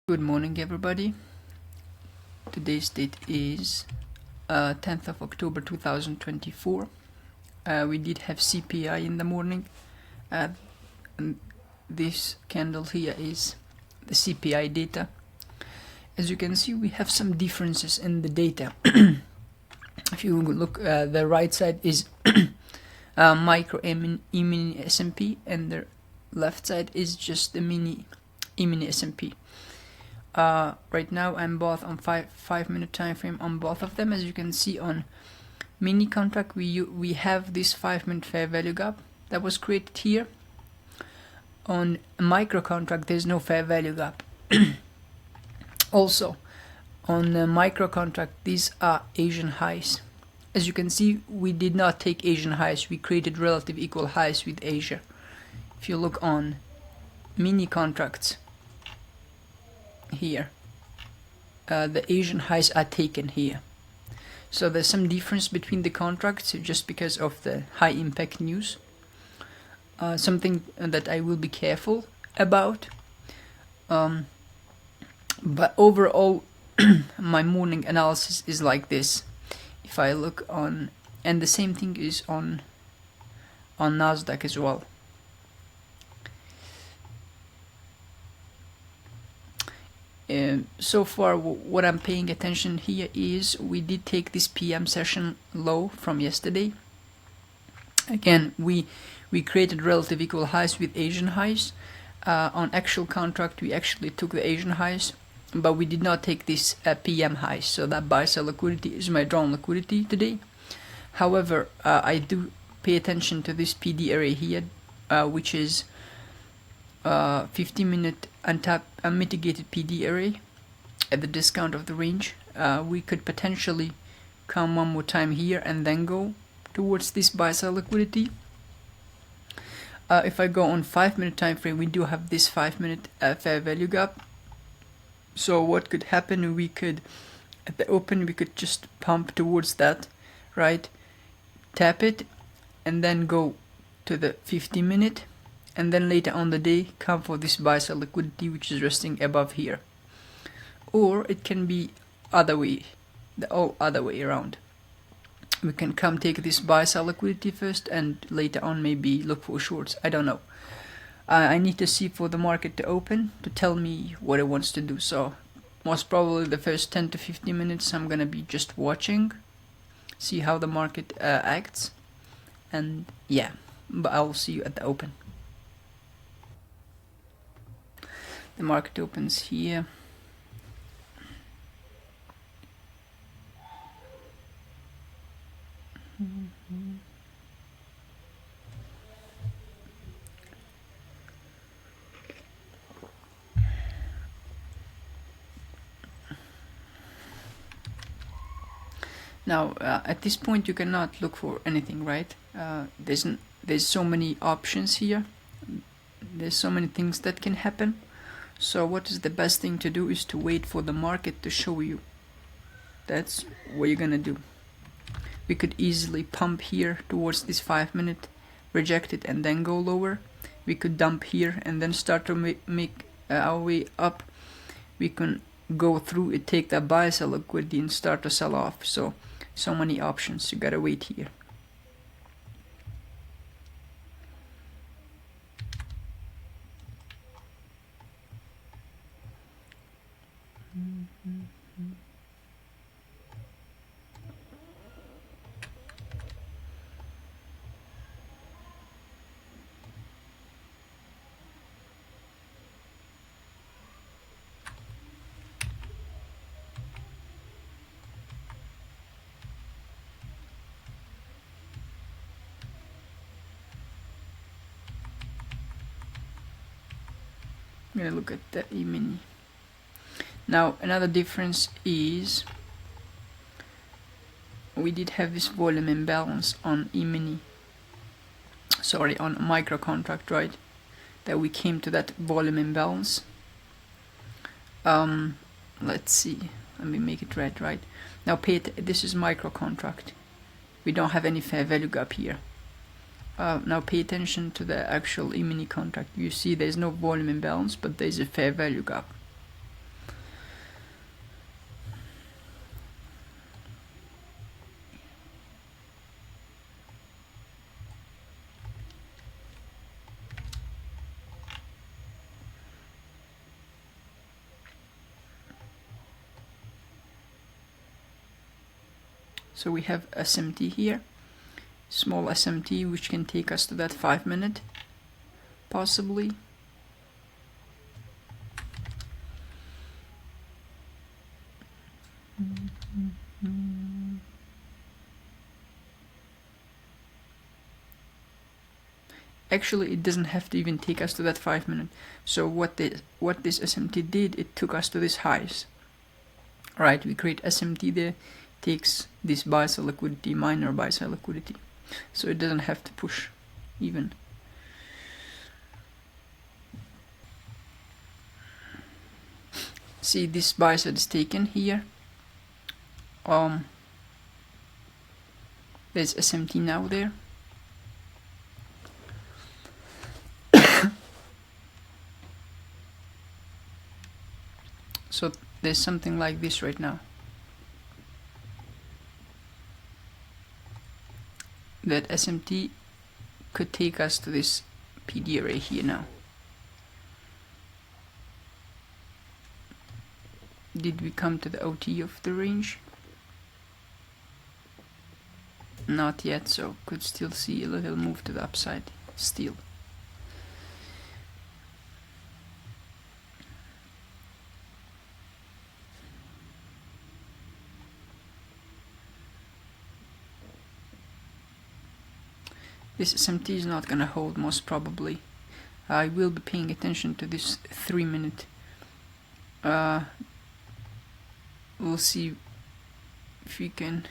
Good morning, everybody. Today's date is 10th of October 2024. We did have CPI in the morning. And this candle here is the CPI data. As you can see, we have some differences in the data. If you look, the right side is micro E-mini S&P, and the left side is just the mini E-mini S&P. Right now I'm both on 5-minute time frame on both of them. As you can see, on mini contract we have this 5-minute fair value gap that was created here. On micro contract there's no fair value gap. Also on the micro contract, these are Asian highs. As you can see, we did not take Asian highs, we created relative equal highs with Asia. If you look on mini contracts here, the Asian highs are taken here. So there's some difference between the contracts just because of the high impact news. Something that I will be careful about. But overall my morning analysis is like this. If I look on, and the same thing is on Nasdaq as well. So far what I'm paying attention here is we did take this PM session low from yesterday. Again, we created relative equal highs with Asian highs. On actual contract we actually took the Asian highs, but we did not take this PM highs, so that buy sell liquidity is my drawn liquidity today. However, I do pay attention to this PD area here, which is 50-minute unmitigated PD array at the discount of the range. We could potentially come one more time here and then go towards this buy sell liquidity. If I go on 5-minute time frame, we do have this 5-minute fair value gap. So what could happen, we could at the open we could just pump towards that, right, tap it and then go to the 50-minute, and then later on the day come for this buy sell liquidity which is resting above here. Or it can be other way, the other way around. We can come take this buy sell liquidity first and later on maybe look for shorts. I don't know. I need to see for the market to open to tell me what it wants to do. So most probably the first 10 to 15 minutes I'm gonna be just watching, see how the market acts, and yeah, but I'll see you at the open. The market opens here. Now at this point you cannot look for anything, right? There's so many options here. There's so many things that can happen. So what is the best thing to do is to wait for the market to show you. That's what you're gonna do. We could easily pump here towards this 5-minute, reject it and then go lower. We could dump here and then start to make our way up. We can go through it, take that buy sell liquidity and start to sell off. So many options, you gotta wait here. I'm gonna look at the E-mini. Now another difference is we did have this volume imbalance on E-mini, sorry, on micro contract, right? That we came to that volume imbalance. Let's see, let me make it red, right? Now this is micro contract. We don't have any fair value gap here. Now pay attention to the actual E-mini contract. You see there's no volume imbalance, but there's a fair value gap. So we have SMT here, small SMT, which can take us to that 5 minute, possibly. Actually, it doesn't have to even take us to that 5 minute. So what this SMT did, it took us to these highs. Right, we create SMT there, takes this buy sell liquidity, minor buy sell liquidity. So it doesn't have to push even. See, this buy sell is taken here. There's SMT now there. So there's something like this right now. That SMT could take us to this PD array here now. Did we come to the OT of the range? Not yet, so could still see a little move to the upside still. This SMT is not gonna hold most probably. I will be paying attention to this 3 minute. We'll see if we can.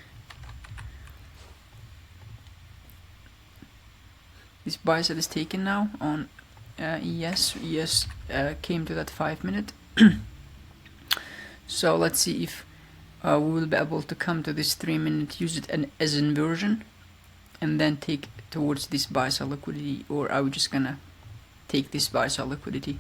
This buy sell is taken now on ES. ES came to that 5 minute. So let's see if we will be able to come to this 3 minute, use it as inversion, and then take towards this buy sell liquidity, or are we just gonna take this buy sell liquidity?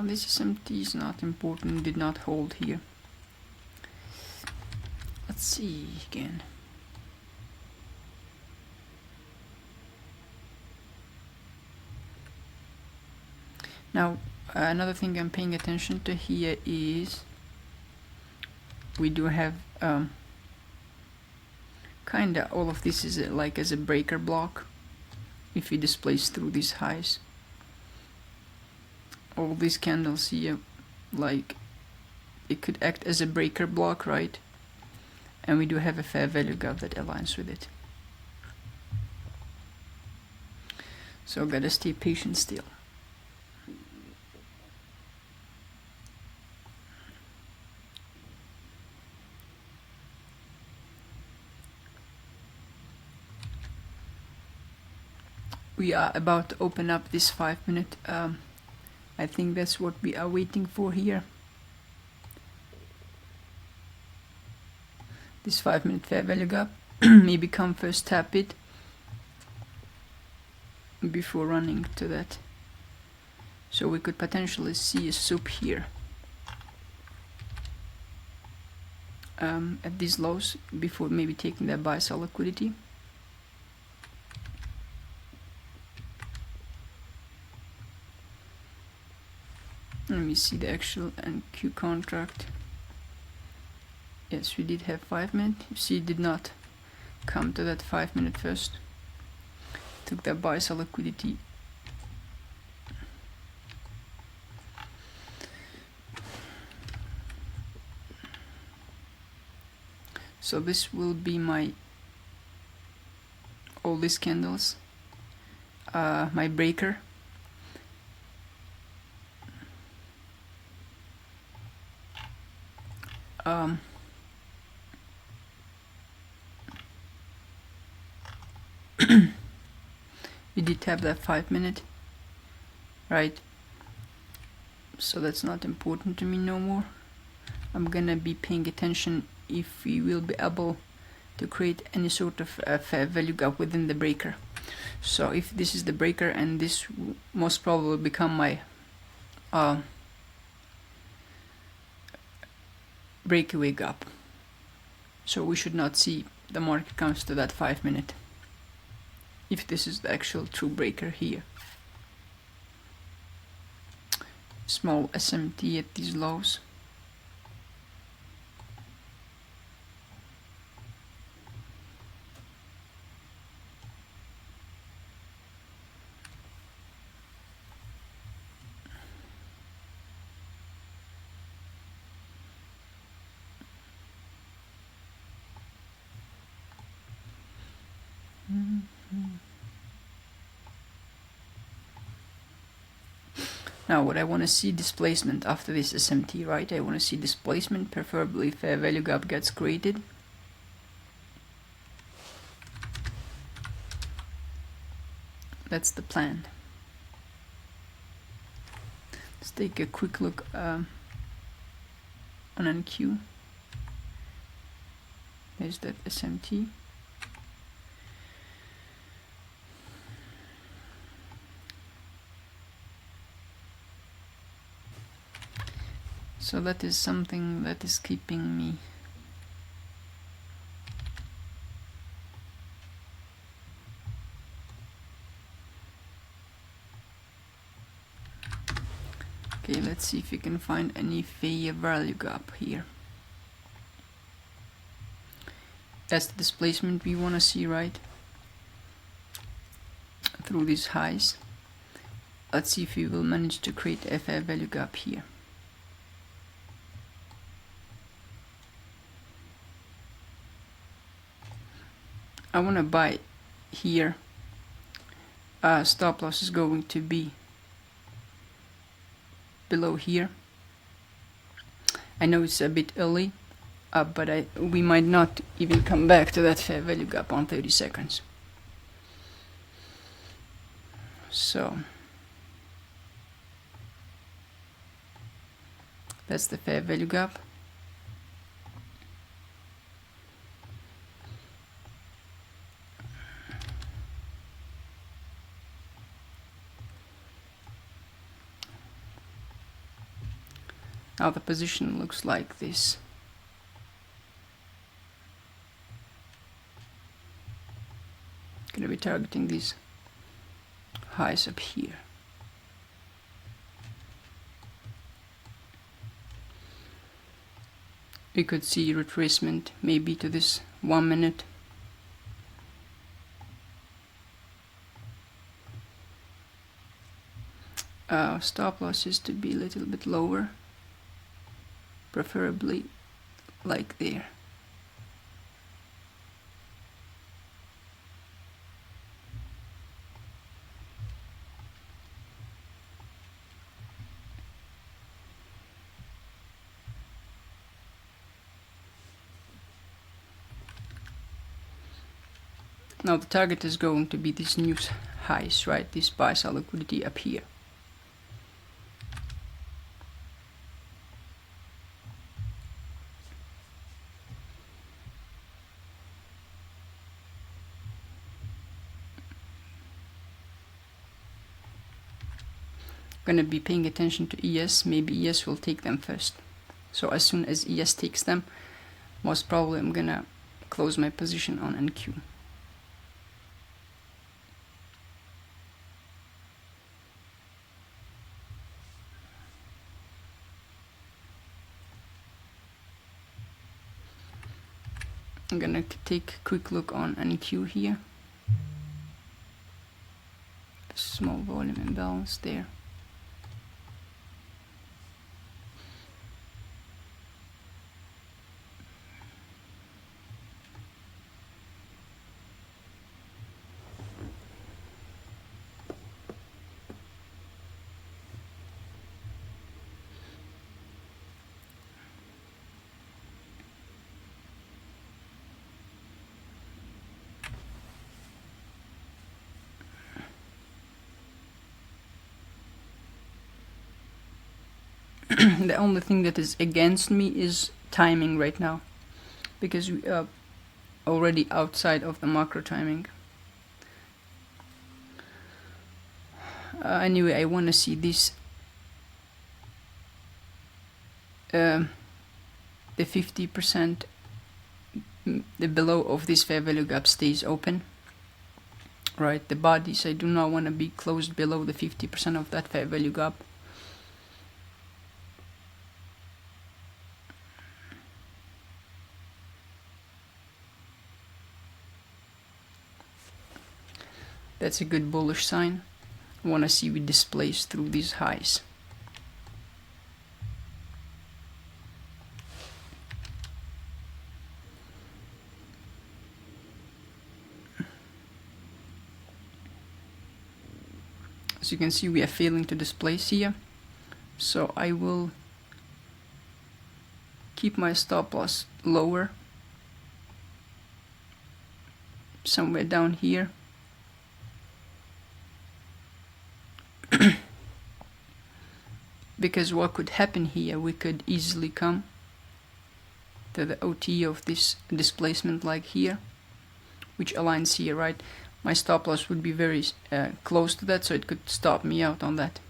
This SMT is not important, did not hold here. Let's see again. Now another thing I'm paying attention to here is we do have kinda all of this is like as a breaker block. If we displace through these highs, all these candles here, like it could act as a breaker block, right? And we do have a fair value gap that aligns with it. So gotta stay patient still. We are about to open up this 5 minute. I think that's what we are waiting for here. This 5 minute fair value gap. Maybe come first, tap it before running to that. So we could potentially see a soup here at these lows before maybe taking that buy sell liquidity. Let me see the actual NQ contract. Yes, we did have 5 minutes. You see, it did not come to that 5 minute first. Took that buy sell liquidity. So this will be my all these candles, my breaker. We did tap that 5 minute, right? So that's not important to me no more. I'm gonna be paying attention if we will be able to create any sort of fair value gap within the breaker. So if this is the breaker, and this most probably will become my breakaway gap. So we should not see the market comes to that 5 minute if this is the actual true breaker here. Small SMT at these lows. Now what I want to see displacement after this SMT, right? I want to see displacement, preferably if a value gap gets created. That's the plan. Let's take a quick look on NQ. There's that SMT. So that is something that is keeping me okay. Let's see if we can find any fair value gap here. That's the displacement we want to see, right? Through these highs. Let's see if we will manage to create a fair value gap here. I want to buy here. Stop loss is going to be below here. I know it's a bit early, but we might not even come back to that fair value gap on 30 seconds. So that's the fair value gap. Now the position looks like this. Gonna be targeting these highs up here. We could see retracement maybe to this 1 minute. Stop loss is to be a little bit lower, preferably like there. Now the target is going to be these new highs, right? This buy sell liquidity up here. Gonna be paying attention to ES. Maybe ES will take them first. So as soon as ES takes them, most probably I'm gonna close my position on NQ. I'm gonna take a quick look on NQ here. Small volume imbalance there. The only thing that is against me is timing right now, because we are already outside of the macro timing. Anyway, I want to see this the 50%, the below of this fair value gap stays open, right? The bodies, I do not want to be closed below the 50% of that fair value gap. That's a good bullish sign. I want to see we displace through these highs. As you can see, we are failing to displace here, so I will keep my stop loss lower, somewhere down here. Because what could happen here, we could easily come to the OT of this displacement like here, which aligns here, right? My stop loss would be very close to that, so it could stop me out on that.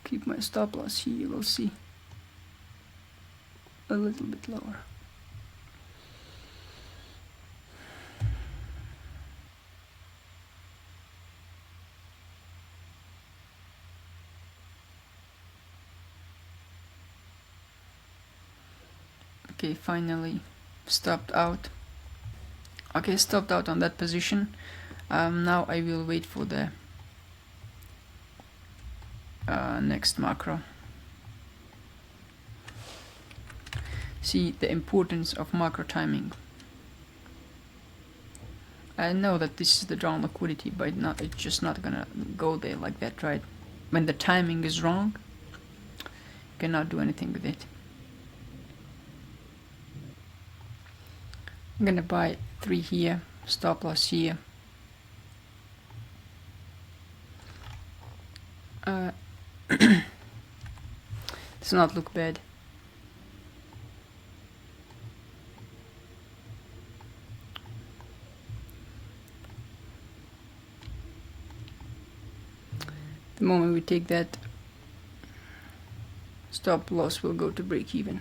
Keep my stop loss here, we'll see. A little bit lower. Okay, finally stopped out. Okay, stopped out on that position. Now I will wait for the next macro. See the importance of macro timing. I know that this is the drawn liquidity, but it's just not gonna go there like that, right? When the timing is wrong, you cannot do anything with it. I'm gonna buy 3 here, stop loss here. Does not look bad. The moment we take that, stop loss will go to break even.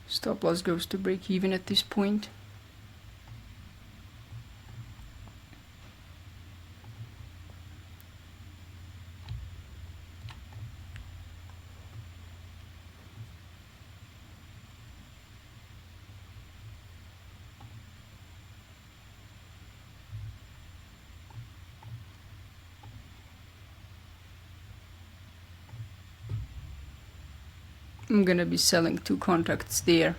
Stop loss goes to break even at this point. I'm gonna be selling 2 contracts there.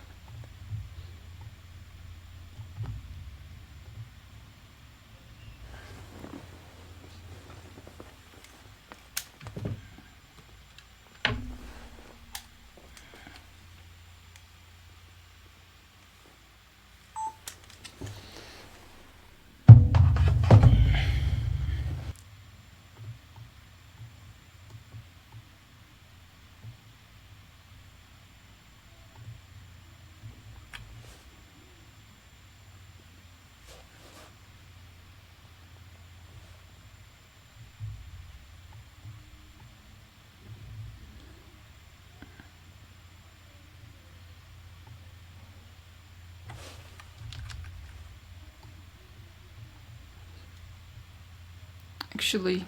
Actually,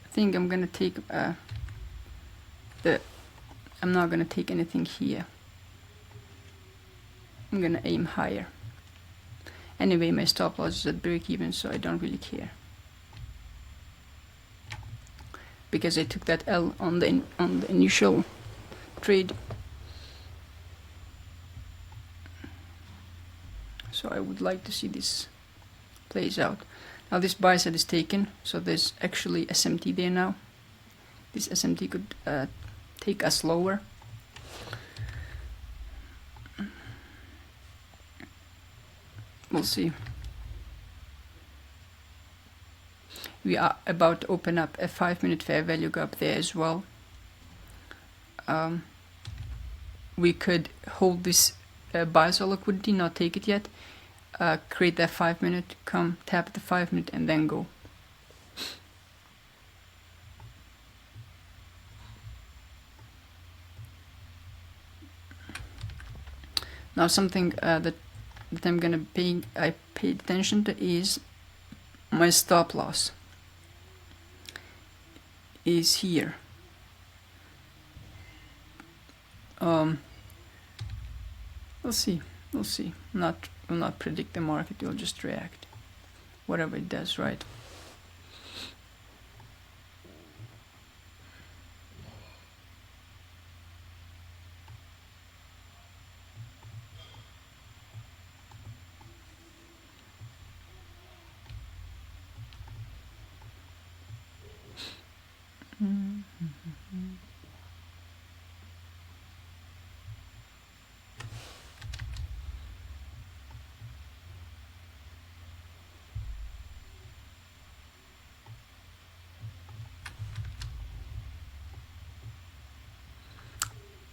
I think I'm gonna take I'm not gonna take anything here. I'm gonna aim higher. Anyway, my stop loss is at break even, so I don't really care. Because I took that L on the initial trade. So I would like to see this plays out. Now this buy side is taken, so there's actually SMT there now. This SMT could take us lower. We'll see. We are about to open up a 5-minute fair value gap there as well. We could hold this buy sell liquidity, not take it yet. Create that 5 minute, come tap the 5 minute and then go. Now something that I'm gonna I paid attention to is my stop loss is here. We'll see. Will not predict the market. We'll just react, whatever it does, right?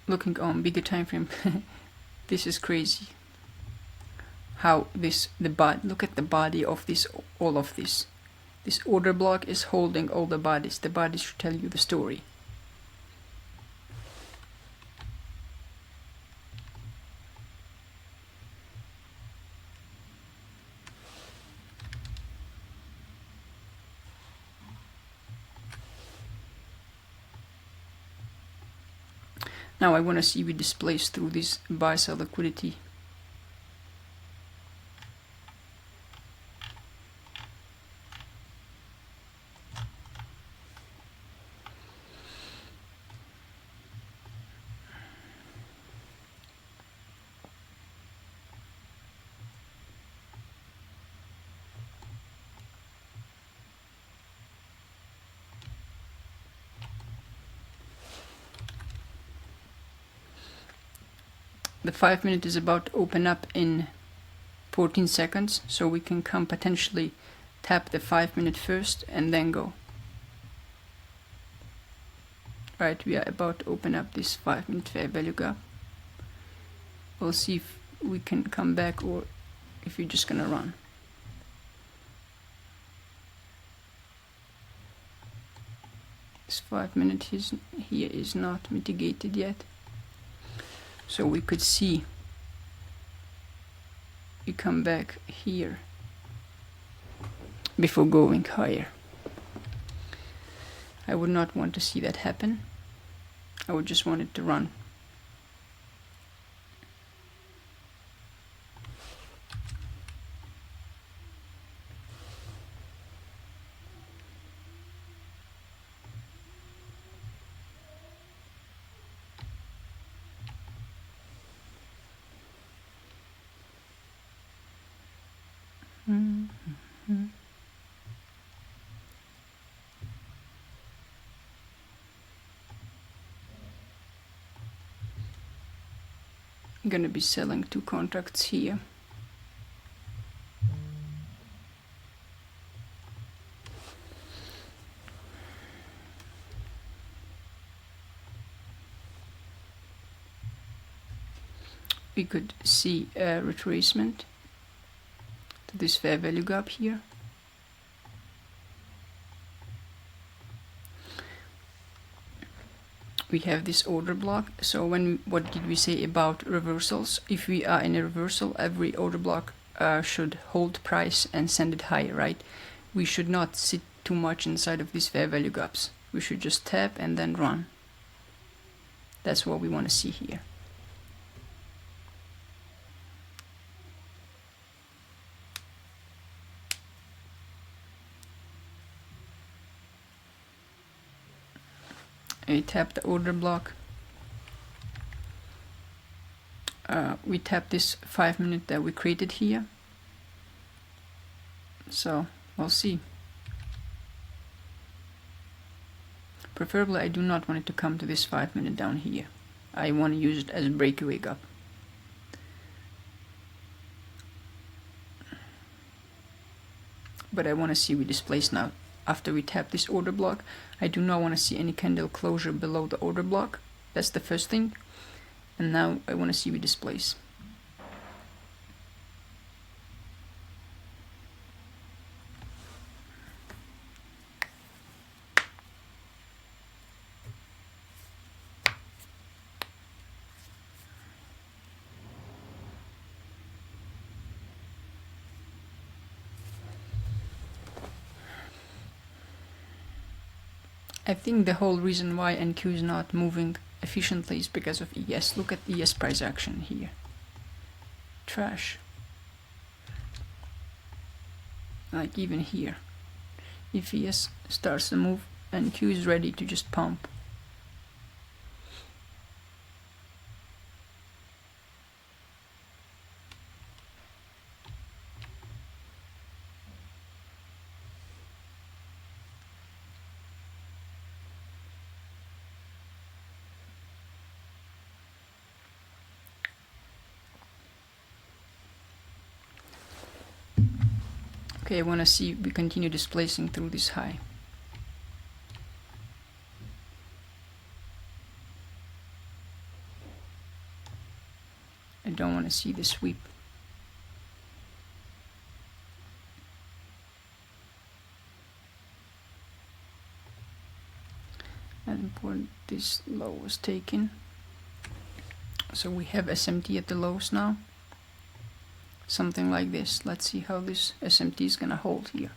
Looking on bigger time frame, this is crazy. How look at the body of this, all of this. This order block is holding all the bodies. The bodies should tell you the story. Now I want to see we displace through this buy sell liquidity. The 5 minute is about to open up in 14 seconds, so we can come potentially tap the 5 minute first and then go. Right, we are about to open up this 5 minute fair value gap. We'll see if we can come back or if we're just gonna run. This 5 minute here is not mitigated yet. So we could see you come back here before going higher. I would not want to see that happen. I would just want it to run. I'm gonna be selling 2 contracts here. We could see a retracement to this fair value gap here. We have this order block. So what did we say about reversals? If we are in a reversal, every order block should hold price and send it higher, right? We should not sit too much inside of these fair value gaps. We should just tap and then run. That's what we want to see here. We tap the order block. We tap this 5 minute that we created here. So we'll see. Preferably I do not want it to come to this 5 minute down here. I want to use it as a breakaway gap. But I want to see we displace now. After we tap this order block, I do not want to see any candle closure below the order block. That's the first thing. And now I want to see we displace. I think the whole reason why NQ is not moving efficiently is because of ES. Look at ES price action here. Trash. Like even here. If ES starts to move, NQ is ready to just pump. Okay, I want to see we continue displacing through this high. I don't want to see the sweep. And important this low was taken. So we have SMT at the lows now. Something like this. Let's see how this SMT is gonna hold here.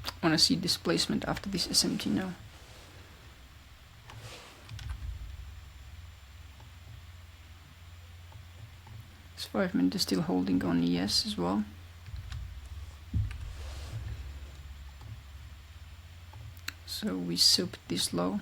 I wanna see displacement after this SMT now. This 5 minute is still holding on ES as well. So we souped this low.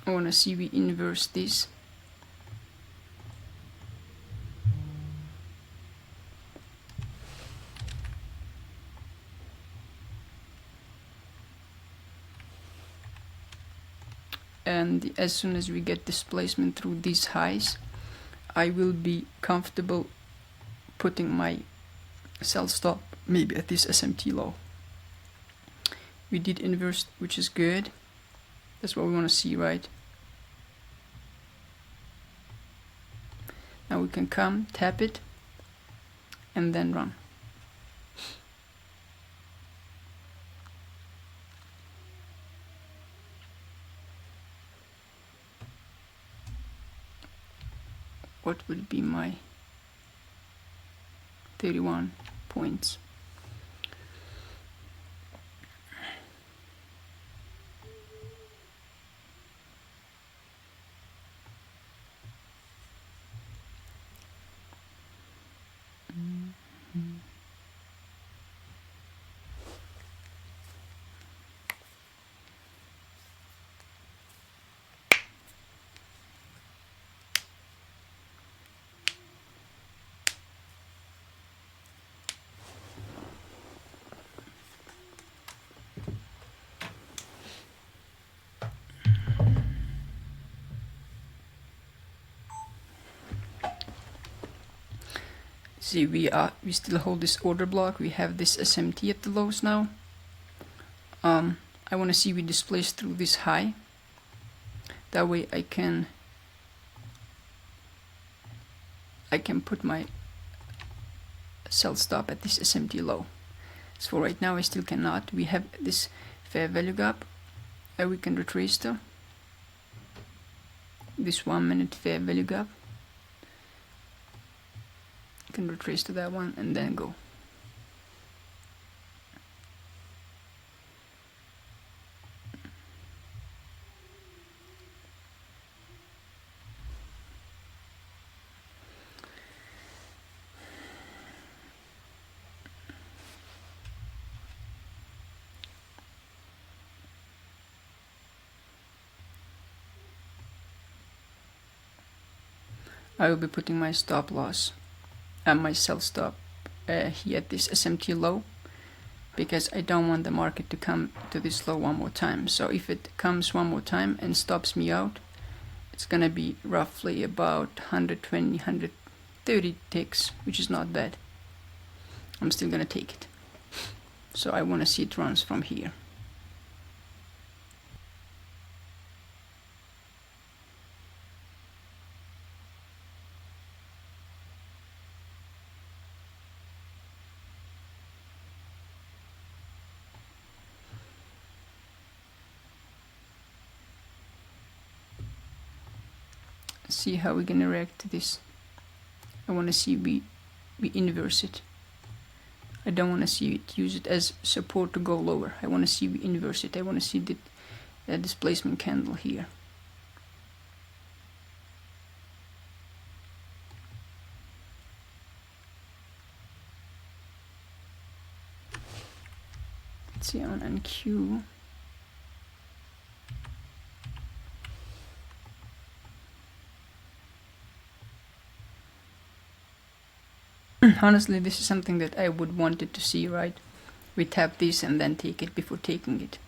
I want to see we inverse this. And as soon as we get displacement through these highs, I will be comfortable putting my sell stop maybe at this SMT low. We did inverse, which is good. That's what we want to see, right? Now we can come, tap it, and then run. What would be my 31 points? See, we still hold this order block. We have this SMT at the lows now. I want to see we displace through this high. That way I can put my sell stop at this SMT low. So for right now I still cannot. We have this fair value gap that we can retrace to. This 1 minute fair value gap. Can retrace to that one and then go. I will be putting my stop loss and my sell stop here at this SMT low, because I don't want the market to come to this low one more time. So if it comes one more time and stops me out, it's gonna be roughly about 120, 30 ticks, which is not bad. I'm still gonna take it. So I want to see it runs from here. See how we're gonna react to this. I want to see we inverse it. I don't want to see it use it as support to go lower. I want to see we inverse it. I want to see the displacement candle here. Let's see on NQ. Honestly, this is something that I would wanted to see, right? We tap this and then take it before taking it.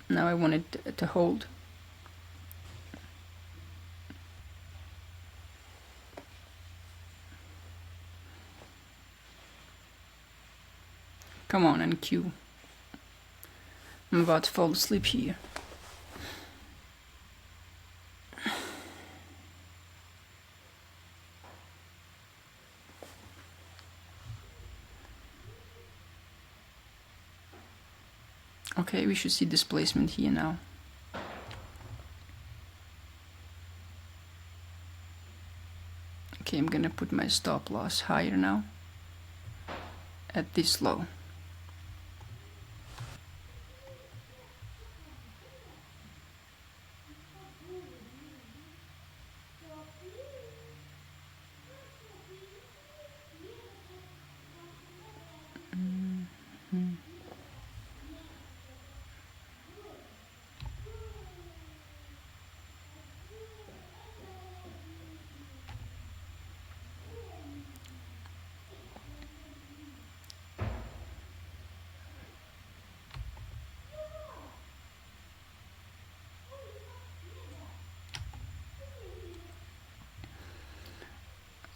Now I want it to hold. Come on, NQ. I'm about to fall asleep here. Okay, we should see displacement here now. Okay, I'm gonna put my stop loss higher now, at this low.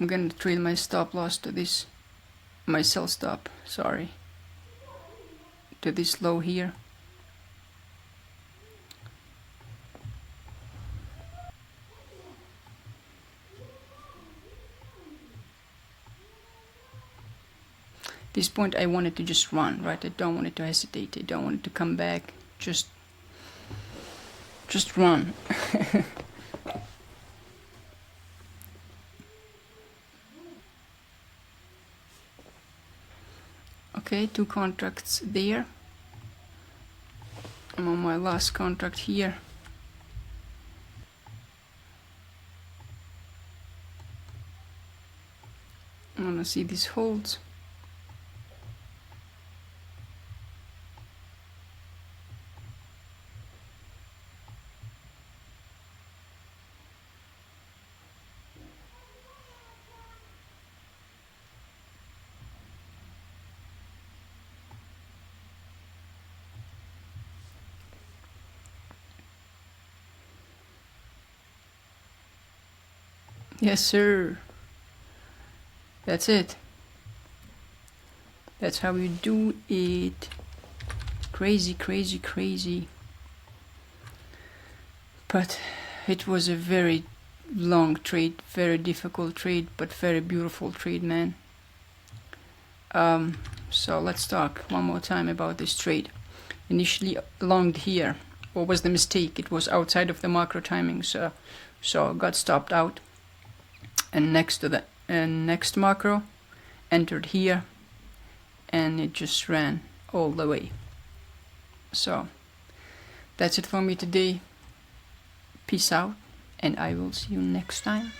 I'm gonna trail my stop loss to this, my sell stop, sorry, to this low here. At this point I want it to just run, right? I don't want it to hesitate, I don't want it to come back, just run. Okay, 2 contracts there. I'm on my last contract here. I wanna see this holds. Yes, sir. That's it. That's how you do it. Crazy, crazy, crazy. But it was a very long trade, very difficult trade, but very beautiful trade, man. So let's talk one more time about this trade. Initially longed here. What was the mistake? It was outside of the macro timing, so got stopped out. And next to the next macro, entered here, and it just ran all the way. So that's it for me today. Peace out, and I will see you next time.